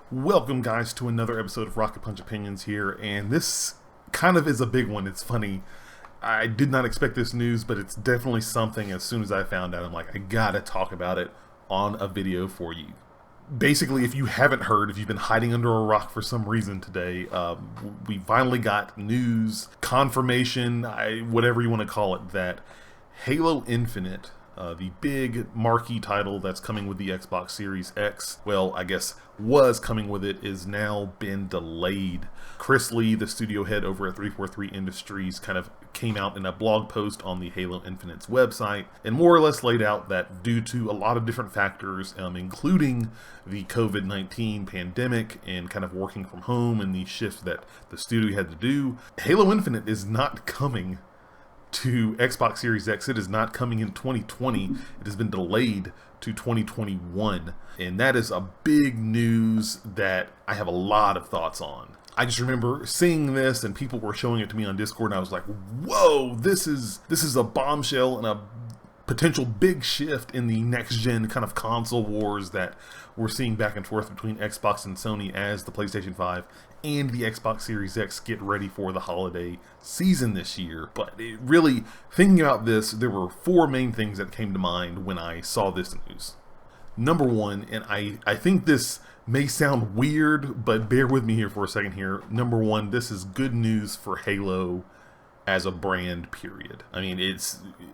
Welcome, guys, to another episode of Rocket Punch Opinions here, and this kind of is a big one. It's funny. I did not expect this news, but it's definitely something. As soon as I found out, I'm like, I gotta talk about it on a video for you. Basically, if you haven't heard, if you've been hiding under a rock for some reason today, we finally got news, confirmation, whatever you want to call it, that Halo Infinite, the big marquee title that's coming with the Xbox Series X, well, I guess was coming with it, is now been delayed. Chris Lee, the studio head over at 343 Industries, kind of came out in a blog post on the Halo Infinite's website and more or less laid out that due to a lot of different factors, including the COVID-19 pandemic and kind of working from home and the shifts that the studio had to do, Halo Infinite is not coming to Xbox Series X. It is not coming in 2020. It has been delayed to 2021. And that is a big news that I have a lot of thoughts on. I just remember seeing this and people were showing it to me on Discord and I was like, whoa, this is a bombshell and a potential big shift in the next-gen kind of console wars that we're seeing back and forth between Xbox and Sony as the PlayStation 5 and the Xbox Series X get ready for the holiday season this year. But it really, thinking about this, there were four main things that came to mind when I saw this news. Number one, and I think this may sound weird, but bear with me here for a second here. Number one, this is good news for Halo as a brand, period. I mean,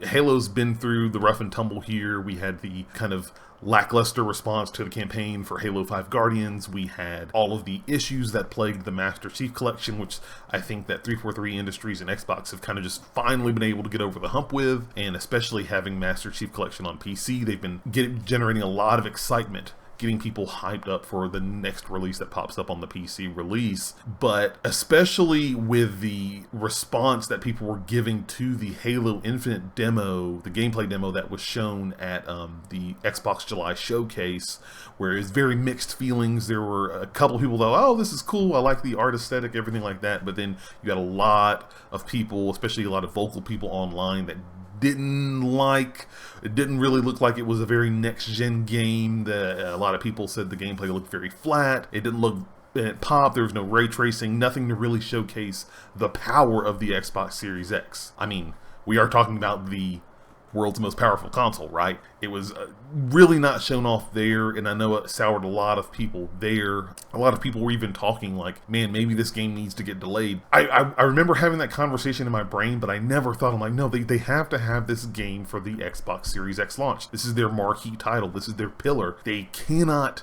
Halo's been through the rough and tumble here. We had the kind of lackluster response to the campaign for Halo 5 Guardians. We had all of the issues that plagued the Master Chief Collection, which I think that 343 Industries and Xbox have kind of just finally been able to get over the hump with, and especially having Master Chief Collection on PC, they've been generating a lot of excitement, getting people hyped up for the next release that pops up on the PC release. But especially with the response that people were giving to the Halo Infinite demo, the gameplay demo that was shown at the Xbox July showcase, where it's very mixed feelings. There were a couple of people that, oh, this is cool, I like the art aesthetic, everything like that. But then you had a lot of people, especially a lot of vocal people online, that it didn't really look like it was a very next-gen game. A lot of people said the gameplay looked very flat. It didn't look pop. There was no ray tracing, nothing to really showcase the power of the Xbox Series X. I mean, we are talking about the world's most powerful console, right? It was really not shown off there, and I know it soured a lot of people there. A lot of people were even talking like, man, maybe this game needs to get delayed. I remember having that conversation in my brain, but I never thought, I'm like, no, they have to have this game for the Xbox Series X launch. This is their marquee title. This is their pillar. They cannot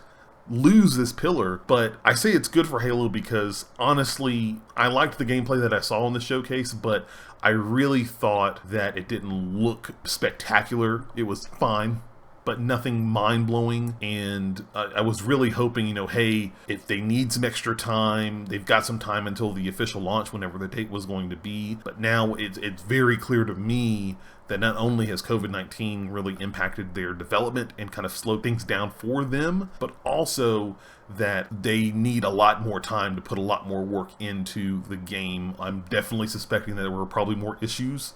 lose this pillar. But I say it's good for Halo because honestly, I liked the gameplay that I saw in the showcase, but I really thought that it didn't look spectacular. It was fine, but nothing mind-blowing. And I was really hoping, hey, if they need some extra time, they've got some time until the official launch, whenever the date was going to be. But now it's very clear to me that not only has COVID-19 really impacted their development and kind of slowed things down for them, but also that they need a lot more time to put a lot more work into the game. I'm definitely suspecting that there were probably more issues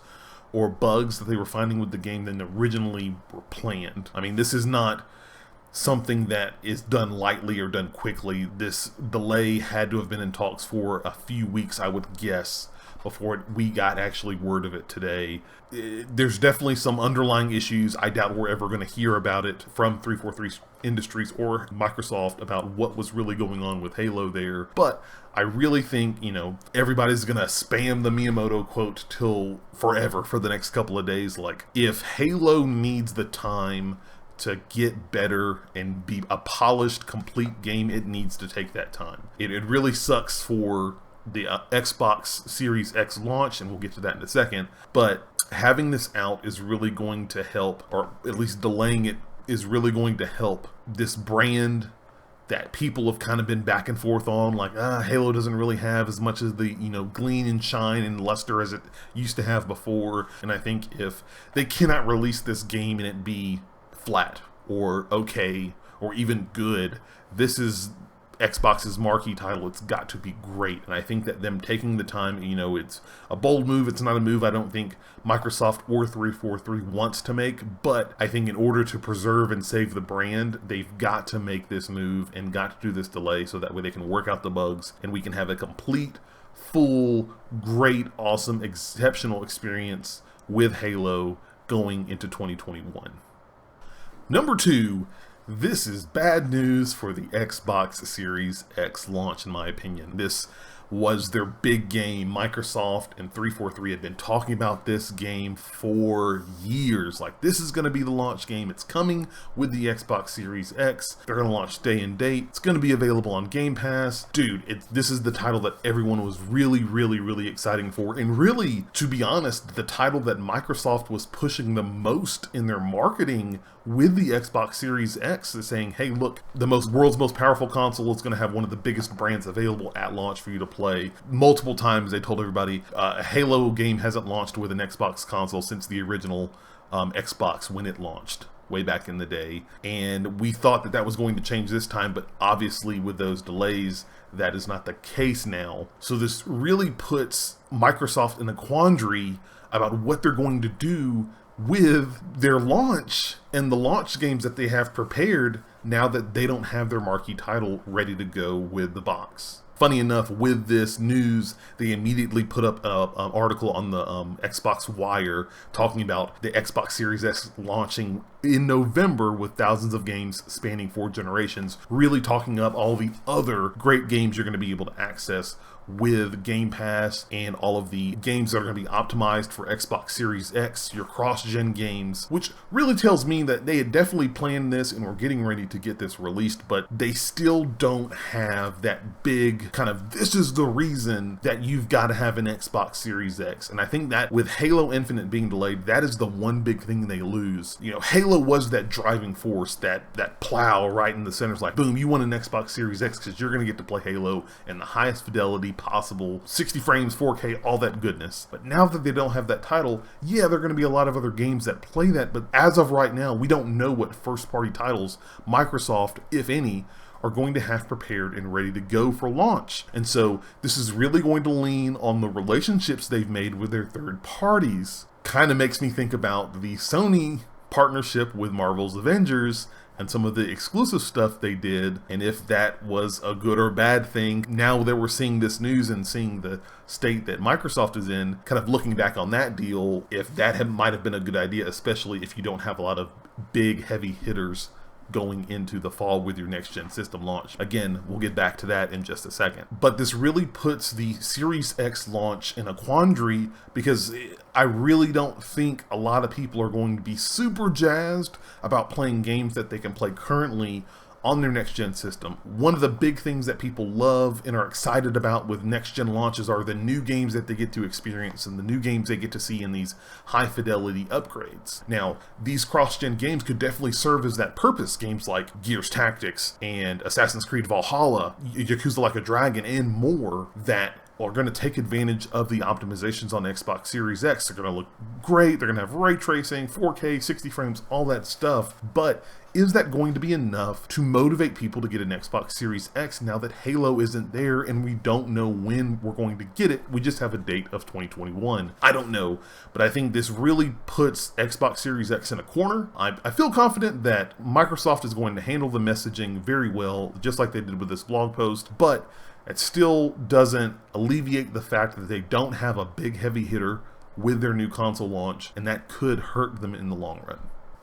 or bugs that they were finding with the game than originally were planned. I mean, this is not something that is done lightly or done quickly. This delay had to have been in talks for a few weeks, I would guess, before we got actually word of it today. There's definitely some underlying issues. I doubt we're ever going to hear about it from 343 Industries or Microsoft about what was really going on with Halo there. But I really think, everybody's going to spam the Miyamoto quote till forever for the next couple of days. Like, if Halo needs the time to get better and be a polished, complete game, it needs to take that time. It really sucks for the Xbox Series X launch, and we'll get to that in a second, but having this out is really going to help, or at least delaying it is really going to help this brand that people have kind of been back and forth on, like, Halo doesn't really have as much of the, gleam and shine and luster as it used to have before. And I think if they cannot release this game and it be flat or okay or even good, this is Xbox's marquee title, it's got to be great. And I think that them taking the time, it's a bold move. It's not a move I don't think Microsoft or 343 wants to make, but I think in order to preserve and save the brand, they've got to make this move and got to do this delay so that way they can work out the bugs and we can have a complete, full, great, awesome, exceptional experience with Halo going into 2021. Number 2, this is bad news for the Xbox Series X launch, in my opinion. This was their big game. Microsoft and 343 had been talking about this game for years. Like, this is going to be the launch game. It's coming with the Xbox Series X. They're going to launch day and date. It's going to be available on Game Pass. Dude, this is the title that everyone was really, really, really exciting for. And really, to be honest, the title that Microsoft was pushing the most in their marketing with the Xbox Series X is saying, hey, look, the world's most powerful console is going to have one of the biggest brands available at launch for you to play. Multiple times they told everybody a Halo game hasn't launched with an Xbox console since the original Xbox when it launched way back in the day. And we thought that was going to change this time, but obviously with those delays, that is not the case now. So this really puts Microsoft in a quandary about what they're going to do with their launch and the launch games that they have prepared now that they don't have their marquee title ready to go with the box. Funny enough, with this news, they immediately put up an article on the Xbox Wire talking about the Xbox Series X launching in November with thousands of games spanning 4 generations, really talking up all the other great games you're going to be able to access with Game Pass and all of the games that are going to be optimized for Xbox Series X, your cross-gen games, which really tells me that they had definitely planned this and were getting ready to get this released, but they still don't have that big kind of, this is the reason that you've got to have an Xbox Series X. And I think that with Halo Infinite being delayed, that is the one big thing they lose. Halo was that driving force, that plow right in the center. It's like, boom, you want an Xbox Series X because you're going to get to play Halo in the highest fidelity possible, 60 frames, 4K, all that goodness. But now that they don't have that title, yeah, there are going to be a lot of other games that play that, but as of right now, we don't know what first-party titles Microsoft, if any, are going to have prepared and ready to go for launch. And so this is really going to lean on the relationships they've made with their third parties. Kind of makes me think about the Sony partnership with Marvel's Avengers and some of the exclusive stuff they did, and if that was a good or bad thing. Now that we're seeing this news and seeing the state that Microsoft is in, kind of looking back on that deal, if that might have been a good idea, especially if you don't have a lot of big heavy hitters going into the fall with your next-gen system launch. Again, we'll get back to that in just a second. But this really puts the Series X launch in a quandary because I really don't think a lot of people are going to be super jazzed about playing games that they can play currently on their next-gen system. One of the big things that people love and are excited about with next-gen launches are the new games that they get to experience and the new games they get to see in these high-fidelity upgrades. Now, these cross-gen games could definitely serve as that purpose. Games like Gears Tactics and Assassin's Creed Valhalla, Yakuza Like a Dragon, and more that are going to take advantage of the optimizations on Xbox Series X. They're going to look great, they're going to have ray tracing, 4K, 60 frames, all that stuff, but is that going to be enough to motivate people to get an Xbox Series X now that Halo isn't there and we don't know when we're going to get it? We just have a date of 2021. I don't know, but I think this really puts Xbox Series X in a corner. I feel confident that Microsoft is going to handle the messaging very well, just like they did with this blog post, but it still doesn't alleviate the fact that they don't have a big heavy hitter with their new console launch, and that could hurt them in the long run.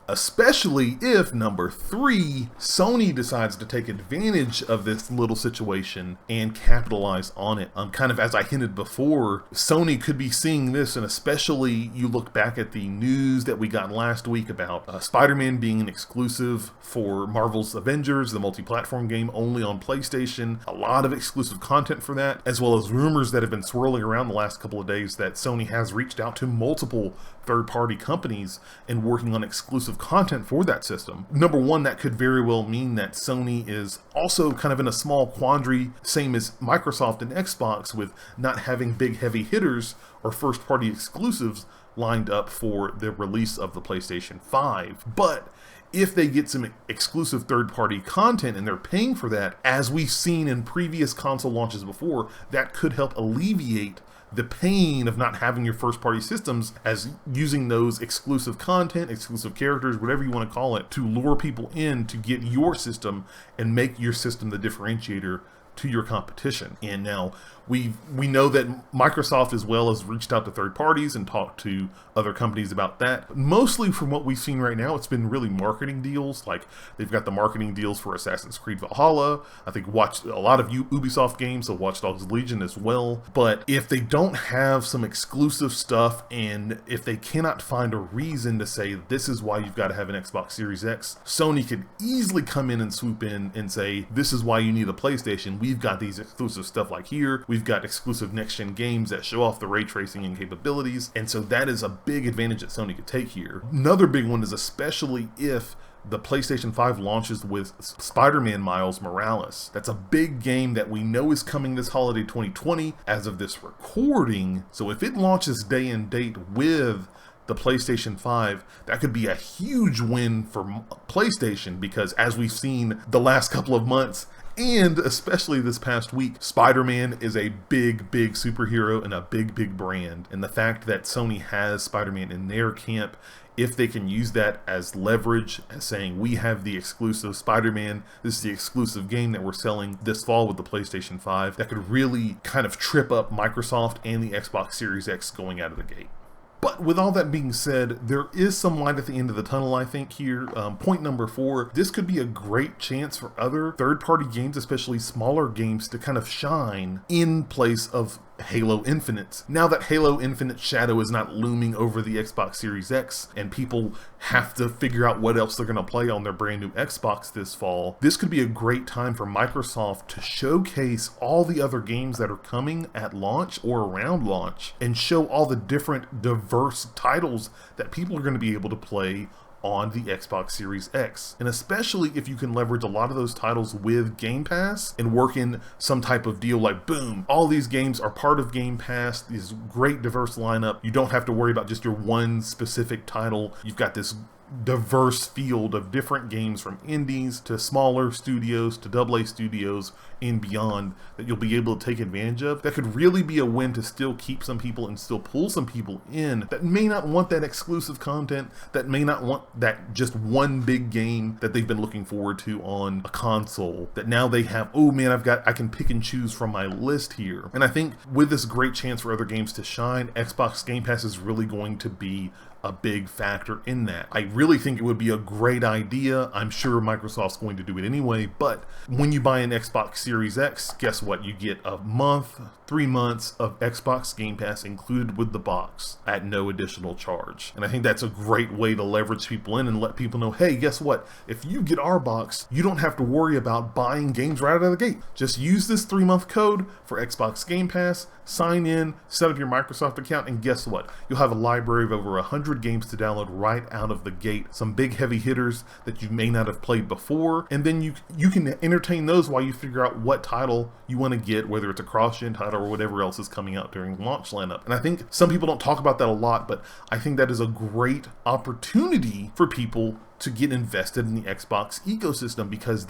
Especially if, number 3, Sony decides to take advantage of this little situation and capitalize on it. Kind of as I hinted before, Sony could be seeing this, and especially you look back at the news that we got last week about Spider-Man being an exclusive for Marvel's Avengers, the multi-platform game only on PlayStation. A lot of exclusive content for that, as well as rumors that have been swirling around the last couple of days that Sony has reached out to multiple third-party companies and working on exclusive content for that system. Number one, that could very well mean that Sony is also kind of in a small quandary, same as Microsoft and Xbox, with not having big heavy hitters or first-party exclusives lined up for the release of the PlayStation 5. But if they get some exclusive third-party content and they're paying for that, as we've seen in previous console launches before, that could help alleviate the pain of not having your first-party systems, as using those exclusive content, exclusive characters, whatever you want to call it, to lure people in to get your system and make your system the differentiator to your competition. And now we know that Microsoft as well has reached out to third parties and talked to other companies about that. Mostly from what we've seen right now, it's been really marketing deals. Like they've got the marketing deals for Assassin's Creed Valhalla. I think watched a lot of Ubisoft games, so Watch Dogs Legion as well. But if they don't have some exclusive stuff, and if they cannot find a reason to say this is why you've got to have an Xbox Series X, Sony could easily come in and swoop in and say this is why you need a PlayStation. We've got these exclusive stuff like here. We've got exclusive next-gen games that show off the ray tracing and capabilities, and so that is a big advantage that Sony could take here. Another big one is especially if the PlayStation 5 launches with Spider-Man Miles Morales. That's a big game that we know is coming this holiday 2020 as of this recording, so if it launches day and date with the PlayStation 5, that could be a huge win for PlayStation, because as we've seen the last couple of months, and especially this past week, Spider-Man is a big superhero and a big brand. And the fact that Sony has Spider-Man in their camp, if they can use that as leverage, as saying we have the exclusive Spider-Man, this is the exclusive game that we're selling this fall with the PlayStation 5, that could really kind of trip up Microsoft and the Xbox Series X going out of the gate. But with all that being said, there is some light at the end of the tunnel, I think, here. Point number 4, this could be a great chance for other third-party games, especially smaller games, to kind of shine in place of Halo Infinite. Now that Halo Infinite shadow is not looming over the Xbox Series X and people have to figure out what else they're going to play on their brand new Xbox this fall, this could be a great time for Microsoft to showcase all the other games that are coming at launch or around launch, and show all the different diverse titles that people are going to be able to play on the Xbox Series X. And especially if you can leverage a lot of those titles with Game Pass and work in some type of deal like, boom, all these games are part of Game Pass, this great diverse lineup. You don't have to worry about just your one specific title. You've got this diverse field of different games, from indies to smaller studios to AA studios and beyond, that you'll be able to take advantage of. That could really be a win to still keep some people and still pull some people in that may not want that exclusive content, that may not want that just one big game that they've been looking forward to on a console, that now they have, oh man, I can pick and choose from my list here. And I think with this great chance for other games to shine, Xbox Game Pass is really going to be a big factor in that. I really think it would be a great idea. I'm sure Microsoft's going to do it anyway, but when you buy an Xbox Series X, guess what? You get a month, 3 months of Xbox Game Pass included with the box at no additional charge. And I think that's a great way to leverage people in and let people know, hey, guess what? If you get our box, you don't have to worry about buying games right out of the gate. Just use this 3-month code for Xbox Game Pass, sign in, set up your Microsoft account, and guess what? You'll have a library of over 100 games to download right out of the gate. Some big heavy hitters that you may not have played before, and then you can entertain those while you figure out what title you want to get, whether it's a cross-gen title or whatever else is coming out during launch lineup. And I think some people don't talk about that a lot, but I think that is a great opportunity for people to get invested in the Xbox ecosystem, because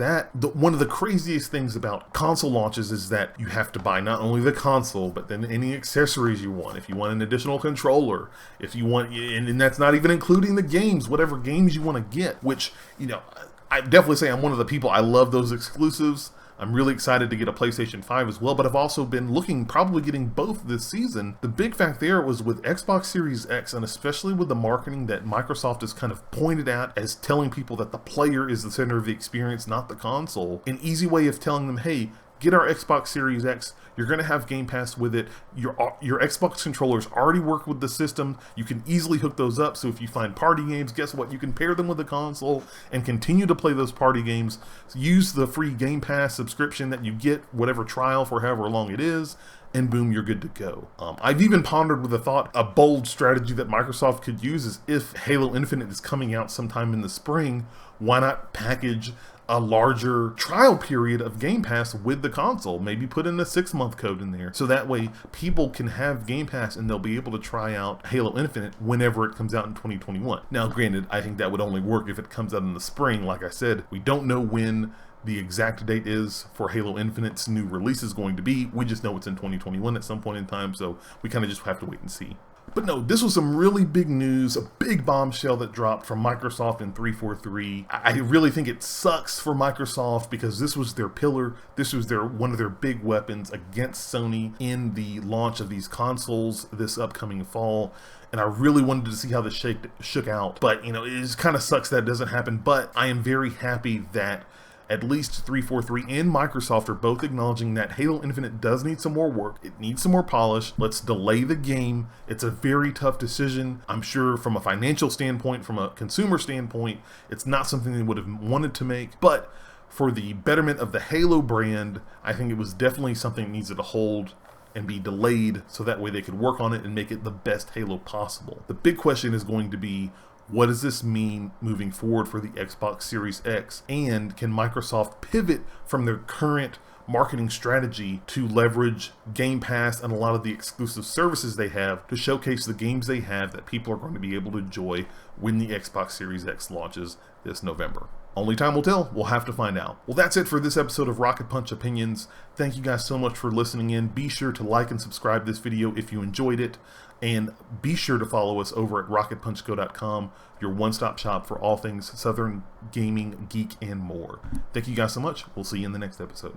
one of the craziest things about console launches is that you have to buy not only the console, but then any accessories you want. If you want an additional controller, if you want, and that's not even including the games, whatever games you want to get, which, you know, I definitely say I'm one of the people, I love those exclusives. I'm really excited to get a PlayStation 5 as well, but I've also been looking, probably getting both this season. The big fact there was with Xbox Series X, and especially with the marketing that Microsoft has kind of pointed at as telling people that the player is the center of the experience, not the console. An easy way of telling them, hey, get our Xbox Series X, you're going to have Game Pass with it, your Xbox controllers already work with the system, you can easily hook those up, so if you find party games, guess what, you can pair them with the console and continue to play those party games. Use the free Game Pass subscription that you get, whatever trial for however long it is, and boom, you're good to go. I've even pondered with the thought, a bold strategy that Microsoft could use is if Halo Infinite is coming out sometime in the spring, why not package a larger trial period of Game Pass with the console. Maybe put in a 6-month code in there, so that way people can have Game Pass and they'll be able to try out Halo Infinite whenever it comes out in 2021. Now, granted, I think that would only work if it comes out in the spring. Like I said, we don't know when the exact date is for Halo Infinite's new release is going to be. We just know it's in 2021 at some point in time, so we kind of just have to wait and see. But no, this was some really big news, a big bombshell that dropped from Microsoft and 343. I really think it sucks for Microsoft because this was their pillar. This was one of their big weapons against Sony in the launch of these consoles this upcoming fall. And I really wanted to see how this shook out. But, you know, it just kind of sucks that it doesn't happen. But I am very happy that at least 343 and Microsoft are both acknowledging that Halo Infinite does need some more work. It needs some more polish. Let's delay the game. It's a very tough decision. I'm sure from a financial standpoint, from a consumer standpoint, it's not something they would have wanted to make. But for the betterment of the Halo brand, I think it was definitely something that needed to hold and be delayed so that way they could work on it and make it the best Halo possible. The big question is going to be, what does this mean moving forward for the Xbox Series X? And can Microsoft pivot from their current marketing strategy to leverage Game Pass and a lot of the exclusive services they have to showcase the games they have that people are going to be able to enjoy when the Xbox Series X launches this November? Only time will tell. We'll have to find out. Well, that's it for this episode of Rocket Punch Opinions. Thank you guys so much for listening in. Be sure to like and subscribe this video if you enjoyed it. And be sure to follow us over at RocketPunchGo.com, your one-stop shop for all things Southern gaming, geek, and more. Thank you guys so much. We'll see you in the next episode.